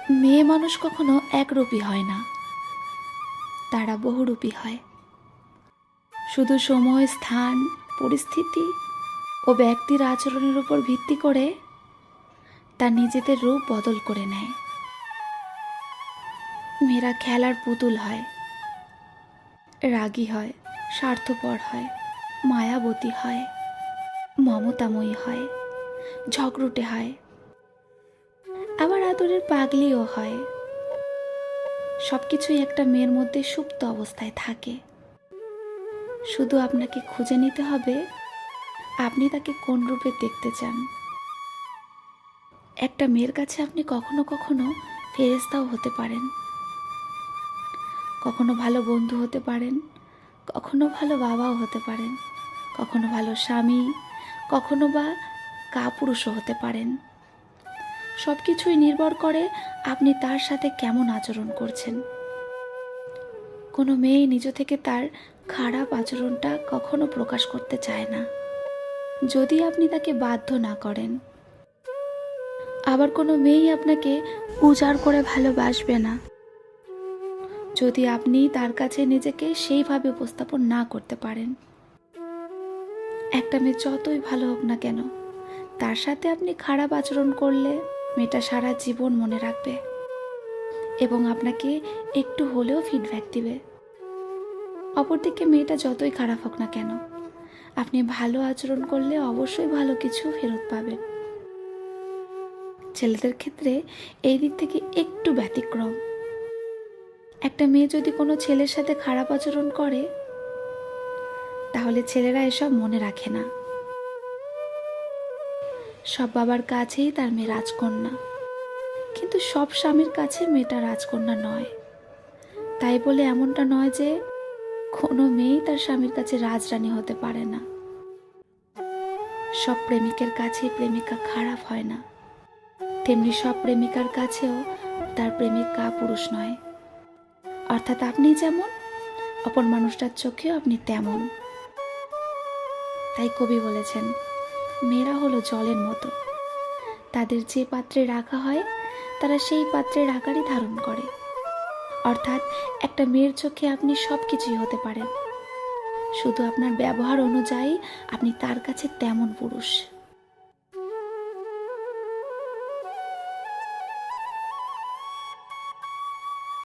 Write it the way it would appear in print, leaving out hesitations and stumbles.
মেয়ে মানুষ কখনো একরূপী হয় না, তারা বহুরূপী হয়। শুধু সময়, স্থান, পরিস্থিতি ও ব্যক্তির আচরণের উপর ভিত্তি করে তার নিজেদের রূপ বদল করে নেয়। মেয়েরা খেলার পুতুল হয়, রাগী হয়, স্বার্থপর হয়, মায়াবতী হয়, মমতাময়ী হয়, ঝগড়ুটে হয়, আবার আদরের পাগলিও হয়। সবকিছুই একটা মেয়ের মধ্যে সুপ্ত অবস্থায় থাকে। শুধু আপনাকে খুঁজে নিতে হবে আপনি তাকে কোন রূপে দেখতে চান। একটা মেয়ের কাছে আপনি কখনো কখনো ফেরেশতাও হতে পারেন, কখনো ভালো বন্ধু হতে পারেন, কখনো ভালো বাবাও হতে পারেন, কখনো ভালো স্বামী, কখনো বা কাপুরুষও হতে পারেন। সব কিছুই নির্ভর করে আপনি তার সাথে কেমন আচরণ করছেন। কোনো মেয়ে নিজ থেকে তার খারাপ আচরণটা কখনো প্রকাশ করতে চায় না, যদি আপনি তাকে বাধ্য না করেন। আবার কোনো মেয়েই আপনাকে উজাড় করে ভালোবাসবে না, যদি আপনি তার কাছে নিজেকে সেইভাবে উপস্থাপন না করতে পারেন। একটা মেয়ে যতই ভালো হোক না কেন, তার সাথে আপনি খারাপ আচরণ করলে মেয়েটা সারা জীবন মনে রাখবে এবং আপনাকে একটু হলেও ফিডব্যাক দিবে। অপরদিকে মেয়েটা যতই খারাপ হোক না কেন, আপনি ভালো আচরণ করলে অবশ্যই ভালো কিছু ফেরত পাবেন। ছেলেদের ক্ষেত্রে এই দিক থেকে একটু ব্যতিক্রম। একটা মেয়ে যদি কোনো ছেলের সাথে খারাপ আচরণ করে, তাহলে ছেলেরা এসব মনে রাখে না। সব বাবার কাছেই তার মেয়ে রাজকন্যা, কিন্তু সব স্বামীর কাছে মেয়েটা রাজকন্যা নয়। তাই বলে এমনটা নয় যে কোনো মেয়েই তার স্বামীর কাছে রাজরানী হতে পারে না। সব প্রেমিকের কাছে প্রেমিকা খারাপ হয় না, তেমনি সব প্রেমিকার কাছেও তার প্রেমিক কাপুরুষ নয়। অর্থাৎ আপনি যেমন, অপর মানুষটার চোখেও আপনি তেমন। তাই কবি বলেছেন, মেয়েরা হলো জলের মতো, তাদের যে পাত্রে রাখা হয় তারা সেই পাত্রের আকারই ধারণ করে। অর্থাৎ একটা মেয়ের চোখে আপনি সব কিছুই হতে পারেন, শুধু আপনার ব্যবহার অনুযায়ী আপনি তার কাছে তেমন পুরুষ।